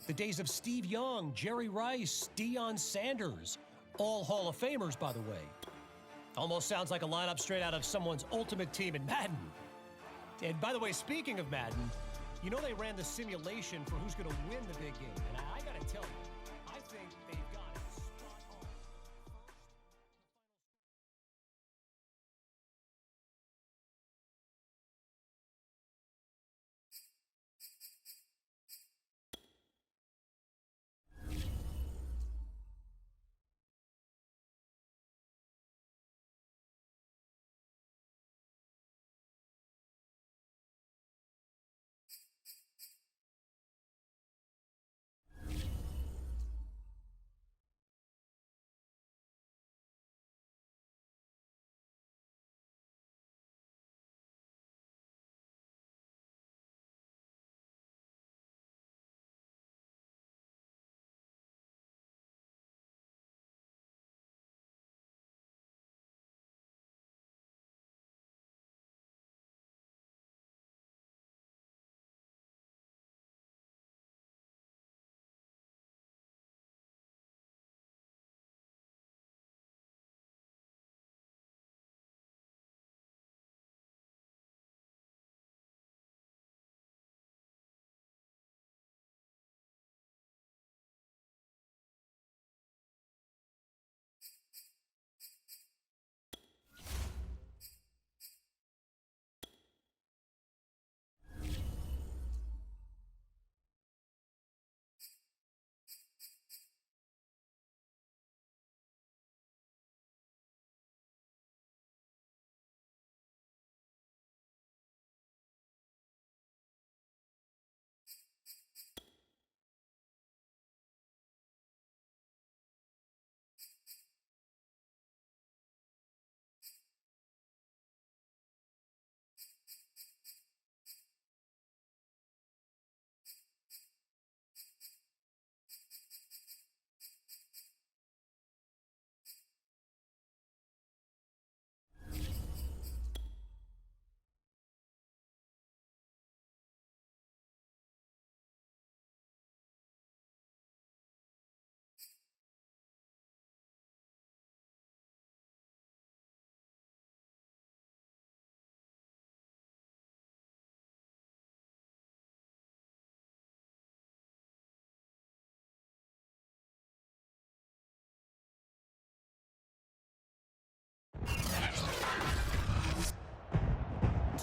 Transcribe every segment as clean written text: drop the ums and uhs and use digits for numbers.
The days of Steve Young, Jerry Rice, Deion Sanders. All Hall of Famers, by the way. Almost sounds like a lineup straight out of someone's ultimate team in Madden. And by the way, speaking of Madden, you know they ran the simulation for who's going to win the big game. And I got to tell you, I think they've got it spot on.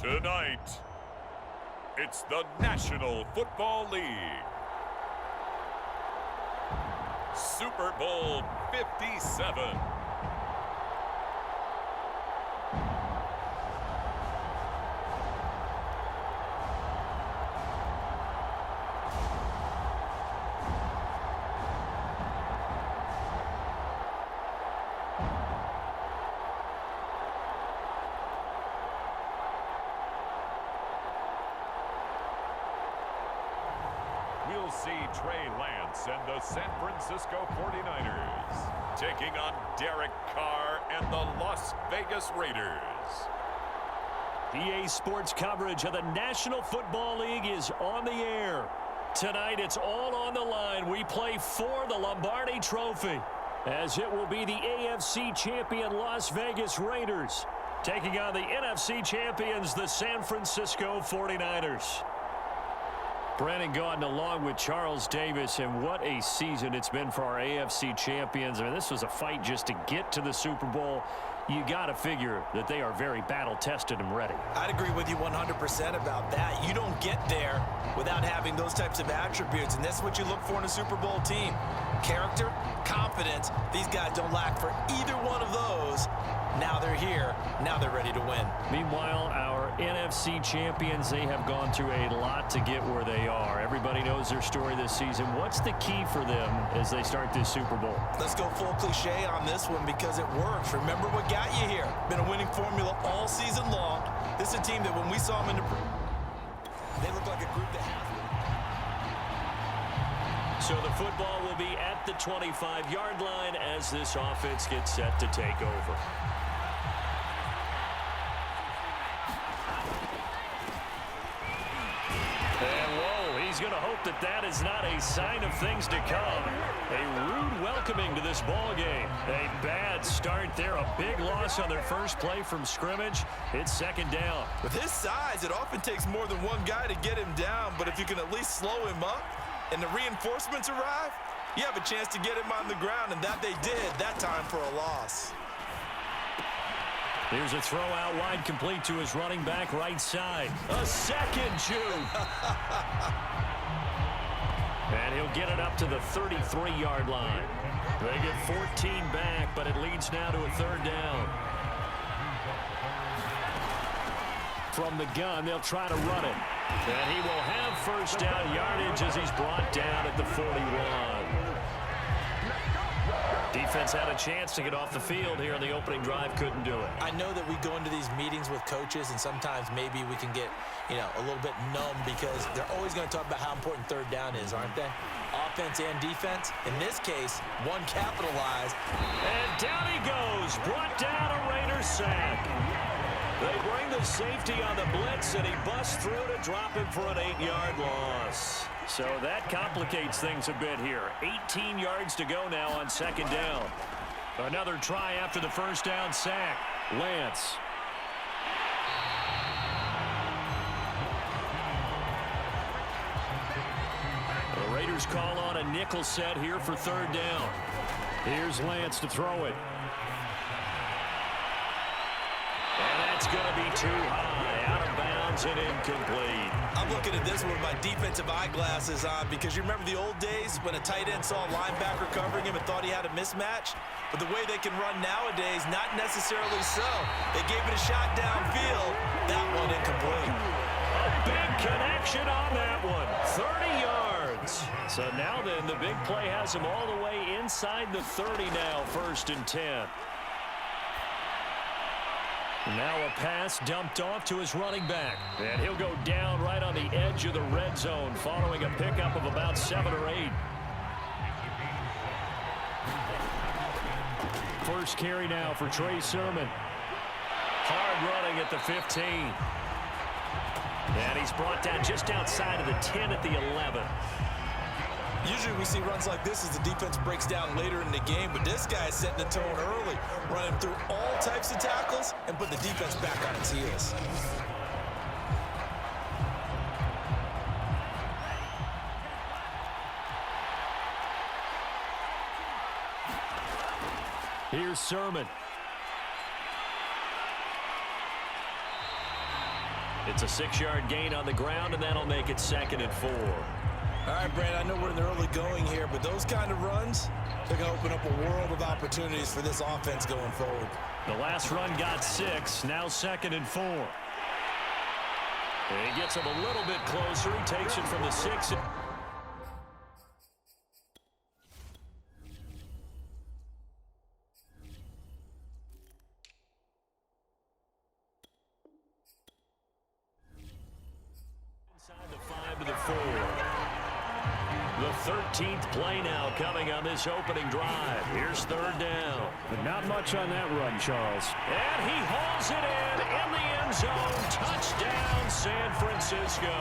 Tonight, it's the National Football League. Super Bowl 57. We'll see Trey Lance and the San Francisco 49ers taking on Derek Carr and the Las Vegas Raiders. EA Sports coverage of the National Football League is on the air. Tonight, it's all on the line. We play for the Lombardi Trophy, as it will be the AFC champion Las Vegas Raiders taking on the NFC champions, the San Francisco 49ers. Brandon Gaudin along with Charles Davis, and what a season it's been for our AFC champions. I mean, this was a fight just to get to the Super Bowl. You got to figure that they are very battle-tested and ready. I'd agree with you 100% about that. You don't get there without having those types of attributes, and that's what you look for in a Super Bowl team. Character, confidence. These guys don't lack for either one of those. Now they're here. Now they're ready to win. Meanwhile, our NFC champions, they have gone through a lot to get where they are. Everybody knows their story this season. What's the key for them as they start this Super Bowl? Let's go full cliche on this one because it works. Remember what got you here. Been a winning formula all season long. This is a team that when we saw them in the they look like a group that has it. So the football will be at the 25-yard line as this offense gets set to take over. And whoa, he's going to hope hope that that is not a sign of things to come. A rude welcoming to this ball game. A bad start there. A big loss on their first play from scrimmage. It's second down. With his size, it often takes more than one guy to get him down, but if you can at least slow him up and the reinforcements arrive, you have a chance to get him on the ground, and that they did that time for a loss. Here's a throw out wide, complete to his running back right side. A second juke. And he'll get it up to the 33-yard line. They get 14 back, but it leads now to a third down. From the gun, they'll try to run it. And he will have first down yardage as he's brought down at the 41. Defense had a chance to get off the field here on the opening drive, couldn't do it. I know that we go into these meetings with coaches, and sometimes maybe we can get, a little bit numb because they're always going to talk about how important third down is, aren't they? Offense and defense. In this case, one capitalized. And down he goes, brought down a Raider sack. They bring the safety on the blitz, and he busts through to drop him for an 8-yard loss. So that complicates things a bit here. 18 yards to go now on second down. Another try after the first down sack. Lance. The Raiders call on a nickel set here for third down. Here's Lance to throw it. And that's going to be too high, out of bounds and incomplete. I'm looking at this with my defensive eyeglasses on because you remember the old days when a tight end saw a linebacker covering him and thought he had a mismatch? But the way they can run nowadays, not necessarily so. They gave it a shot downfield. That one incomplete. A big connection on that one. 30 yards. So now then, the big play has him all the way inside the 30 now, 1st and 10. Now a pass dumped off to his running back. And he'll go down right on the edge of the red zone following a pickup of about 7 or 8. First carry now for Trey Sermon. Hard running at the 15. And he's brought down just outside of the 10 at the 11. Usually we see runs like this as the defense breaks down later in the game, but this guy is setting the tone early, running through all types of tackles and put the defense back on its heels. Here's Sermon. It's a 6-yard gain on the ground, and that'll make it 2nd and 4. All right, Brand, I know we're in the early going here, but those kind of runs, they're going to open up a world of opportunities for this offense going forward. The last run got 6, now 2nd and 4. And he gets him a little bit closer. He takes it from the 6. Inside the 5 to the 4. The 13th play now coming on this opening drive. Here's third down. But not much on that run, Charles. And he hauls it in the end zone. Touchdown, San Francisco.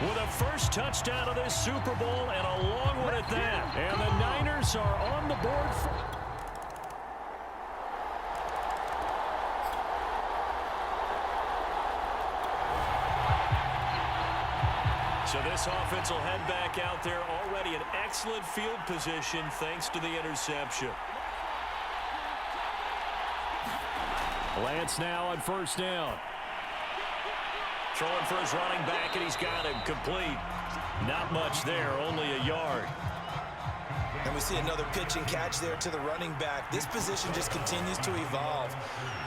With a first touchdown of this Super Bowl and a long one at that. And the Niners are on the board for... So this offense will head back out there, already in excellent field position thanks to the interception. Lance now on first down. Throwing for his running back, and he's got him complete. Not much there, only a yard. And we see another pitch and catch there to the running back. This position just continues to evolve.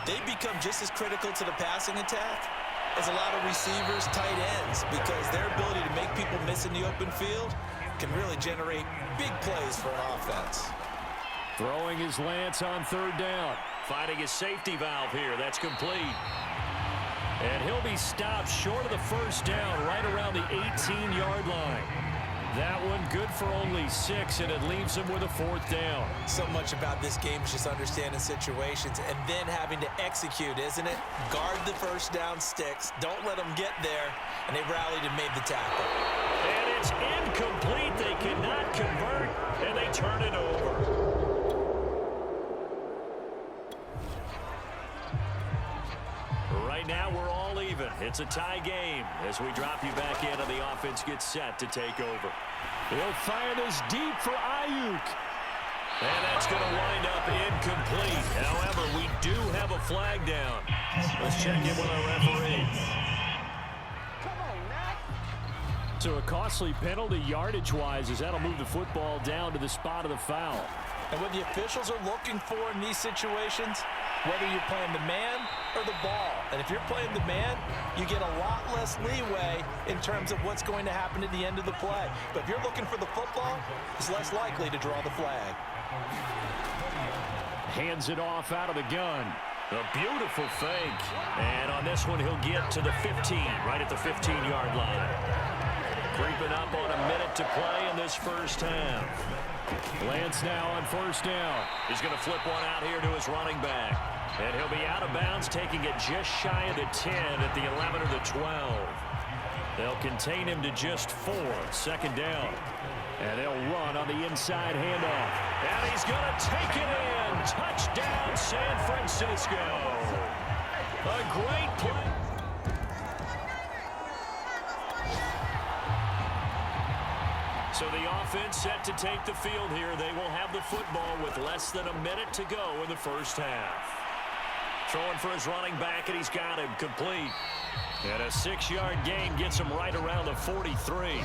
They become just as critical to the passing attack as a lot of receivers, tight ends, because their ability to make people miss in the open field can really generate big plays for an offense. Throwing his Lance on third down. Finding his safety valve here. That's complete. And he'll be stopped short of the first down right around the 18-yard line. That one good for only 6, and it leaves him with a 4th down. So much about this game is just understanding situations and then having to execute, isn't it? Guard the first down sticks. Don't let them get there. And they rallied and made the tackle. And It's incomplete. They cannot convert, and they turn it over. Right now, we're all even. It's a tie game as we drop you back in and the offense gets set to take over. He'll fire this deep for Ayuk. And that's going to wind up incomplete. However, we do have a flag down. Let's check in with our referee. So a costly penalty yardage-wise as that'll move the football down to the spot of the foul. And what the officials are looking for in these situations, whether you're playing the man or the ball. And if you're playing the man, you get a lot less leeway in terms of what's going to happen at the end of the play. But if you're looking for the football, it's less likely to draw the flag. Hands it off out of the gun. A beautiful fake. And on this one, he'll get to the 15, right at the 15-yard line. Creeping up on a minute to play in this first half. Lance now on first down. He's going to flip one out here to his running back. And he'll be out of bounds, taking it just shy of the 10 at the 11 or the 12. They'll contain him to just 4, second down. And they'll run on the inside handoff. And he's going to take it in. Touchdown, San Francisco. A great play. So the offense set to take the field here. They will have the football with less than a minute to go in the first half. Throwing for his running back, and he's got him complete. And a 6-yard gain gets him right around the 43.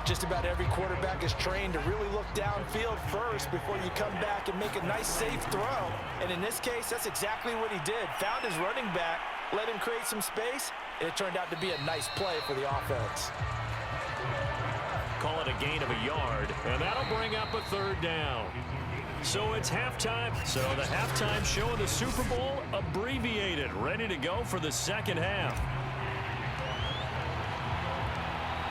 Just about every quarterback is trained to really look downfield first before you come back and make a nice, safe throw. And in this case, that's exactly what he did. Found his running back, let him create some space, and it turned out to be a nice play for the offense. Call it a gain of a yard, and that'll bring up a third down. So it's halftime. So the halftime show of the Super Bowl abbreviated, ready to go for the second half.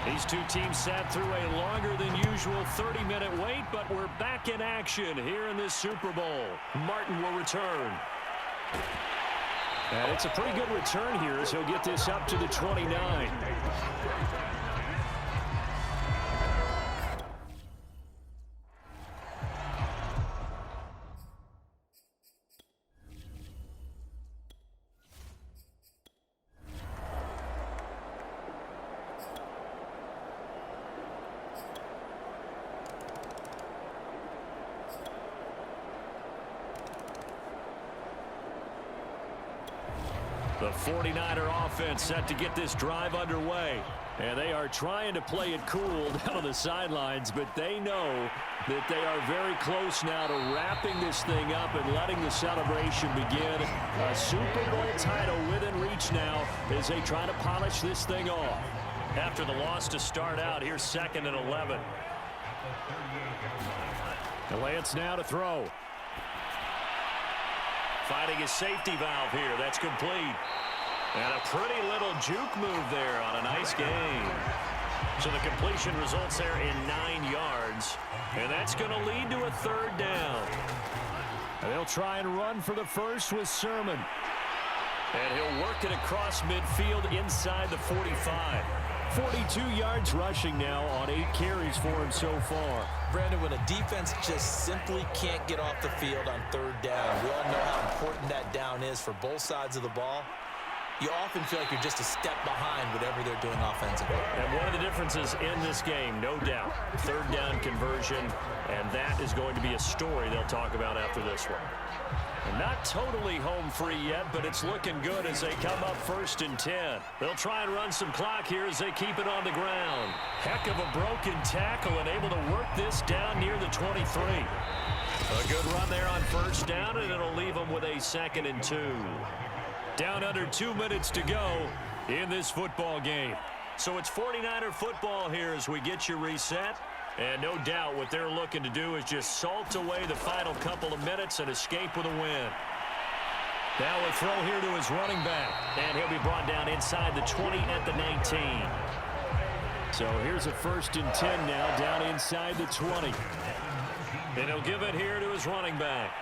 These two teams sat through a longer than usual 30-minute wait, but we're back in action here in this Super Bowl. Martin will return. And it's a pretty good return here as he'll get this up to the 29. The 49er offense set to get this drive underway. And they are trying to play it cool down on the sidelines, but they know that they are very close now to wrapping this thing up and letting the celebration begin. A Super Bowl title within reach now as they try to polish this thing off. After the loss to start out, here's 2nd and 11. And Lance now to throw. Finding his safety valve here. That's complete. And a pretty little juke move there on a nice game. So the completion results there in 9 yards. And that's going to lead to a third down. And they'll try and run for the first with Sermon. And he'll work it across midfield inside the 45. 42 yards rushing now on 8 carries for him so far. Brandon, when a defense just simply can't get off the field on third down, we all know how important that down is for both sides of the ball. You often feel like you're just a step behind whatever they're doing offensively. And one of the differences in this game, no doubt, third down conversion, and that is going to be a story they'll talk about after this one. And not totally home free yet, but it's looking good as they come up 1st and 10. They'll try and run some clock here as they keep it on the ground. Heck of a broken tackle and able to work this down near the 23. A good run there on 1st down, and it'll leave them with a 2nd and 2. Down under 2 minutes to go in this football game. So it's 49er football here as we get you reset. And no doubt what they're looking to do is just salt away the final couple of minutes and escape with a win. Now a throw here to his running back. And he'll be brought down inside the 20 at the 19. So here's a 1st and 10 now down inside the 20. And he'll give it here to his running back.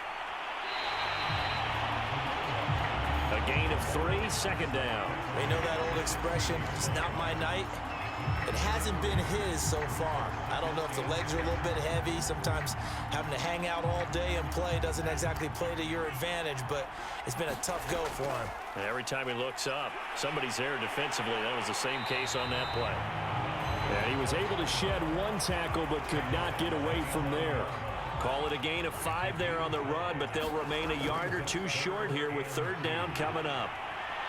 A gain of 3, 2nd down. They know that old expression, it's not my night. It hasn't been his so far. I don't know if the legs are a little bit heavy. Sometimes having to hang out all day and play doesn't exactly play to your advantage, but it's been a tough go for him. And every time he looks up, somebody's there defensively. That was the same case on that play. And he was able to shed one tackle but could not get away from there. Call it a gain of 5 there on the run, but they'll remain a yard or two short here with 3rd down coming up.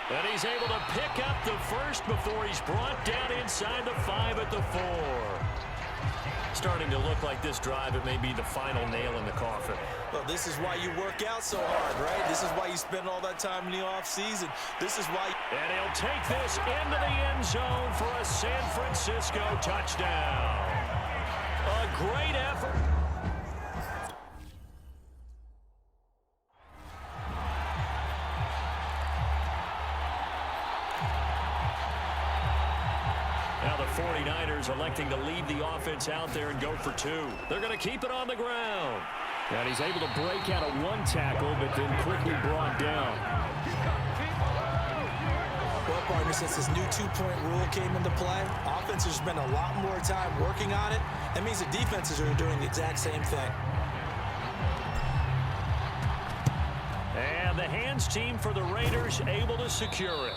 And he's able to pick up the first before he's brought down inside the 5 at the 4. Starting to look like this drive, it may be the final nail in the coffin. Well, this is why you work out so hard, right? This is why you spend all that time in the offseason. This is why... And he'll take this into the end zone for a San Francisco touchdown. A great effort. Now the 49ers electing to leave the offense out there and go for 2. They're going to keep it on the ground. And he's able to break out of one tackle, but then quickly brought down. Well, partner, since this new 2-point rule came into play, offenses spend a lot more time working on it. That means the defenses are doing the exact same thing. And the hands team for the Raiders able to secure it.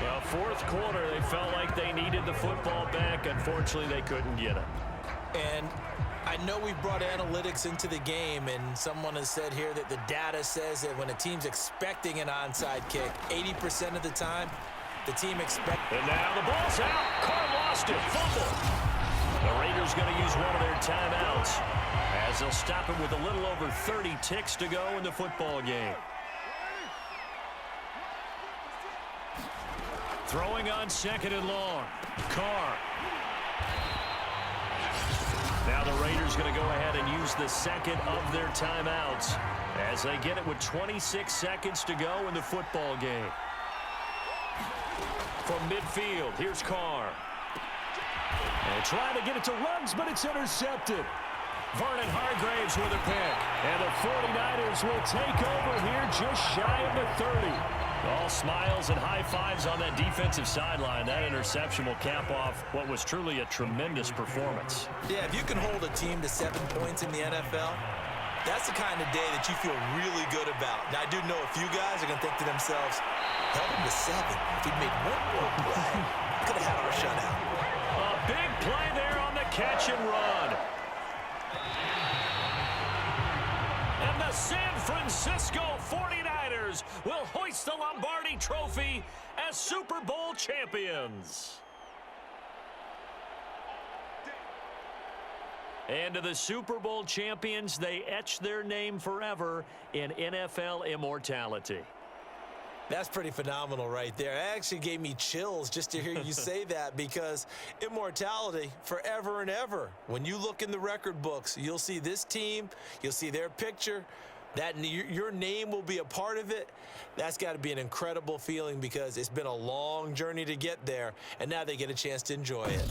Well, 4th quarter, they felt like they needed the football back. Unfortunately, they couldn't get it. And I know we brought analytics into the game, and someone has said here that the data says that when a team's expecting an onside kick, 80% of the time, the team expects... And now the ball's out. Carr lost it. Fumble. The Raiders going to use one of their timeouts as they'll stop it with a little over 30 ticks to go in the football game. Throwing on 2nd and long. Carr. Now the Raiders going to go ahead and use the 2nd of their timeouts as they get it with 26 seconds to go in the football game. From midfield, here's Carr. And trying to get it to Ruggs, but it's intercepted. Vernon Hargraves with a pick. And the 49ers will take over here just shy of the 30. All smiles and high fives on that defensive sideline. That interception will cap off what was truly a tremendous performance. Yeah, if you can hold a team to 7 points in the NFL, that's the kind of day that you feel really good about. Now, I do know a few guys are going to think to themselves, held him to 7. If he'd made one more play, we could have had our shutout. A big play there on the catch and run. And the San Francisco 49ers will hoist the Lombardi Trophy as Super Bowl champions. And to the Super Bowl champions, they etch their name forever in NFL immortality. That's pretty phenomenal right there. It actually gave me chills just to hear you say that, because immortality forever and ever. When you look in the record books, you'll see this team, you'll see their picture, that your name will be a part of it. That's got to be an incredible feeling, because it's been a long journey to get there, and now they get a chance to enjoy it.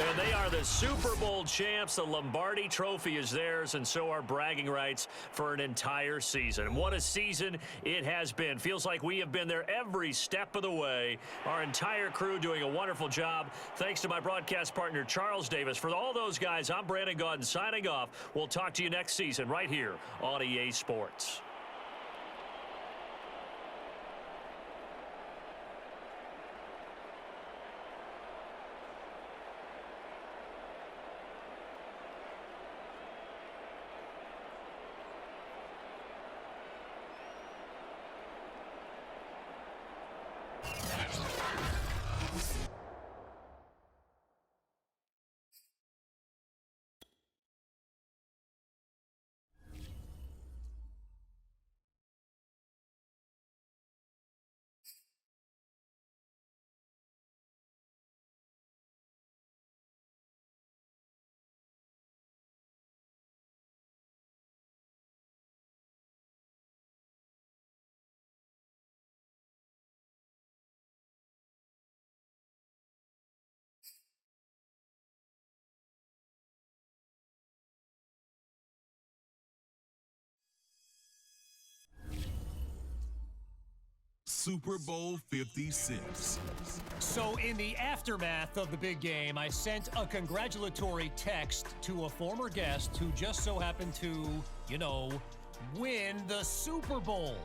And they are the Super Bowl champs. The Lombardi Trophy is theirs, and so are bragging rights for an entire season. What a season it has been. Feels like we have been there every step of the way. Our entire crew doing a wonderful job. Thanks to my broadcast partner, Charles Davis. For all those guys, I'm Brandon Gaudin signing off. We'll talk to you next season right here on EA Sports. Super Bowl 56. So in the aftermath of the big game, I sent a congratulatory text to a former guest who just so happened to, win the Super Bowl.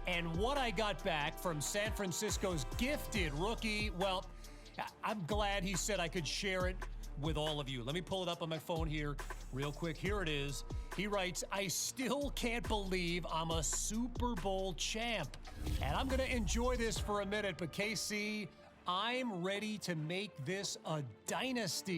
And what I got back from San Francisco's gifted rookie, well, I'm glad he said I could share it with all of you. Let me pull it up on my phone here real quick. Here it is. He writes, I still can't believe I'm a Super Bowl champ. And I'm going to enjoy this for a minute, but KC, I'm ready to make this a dynasty.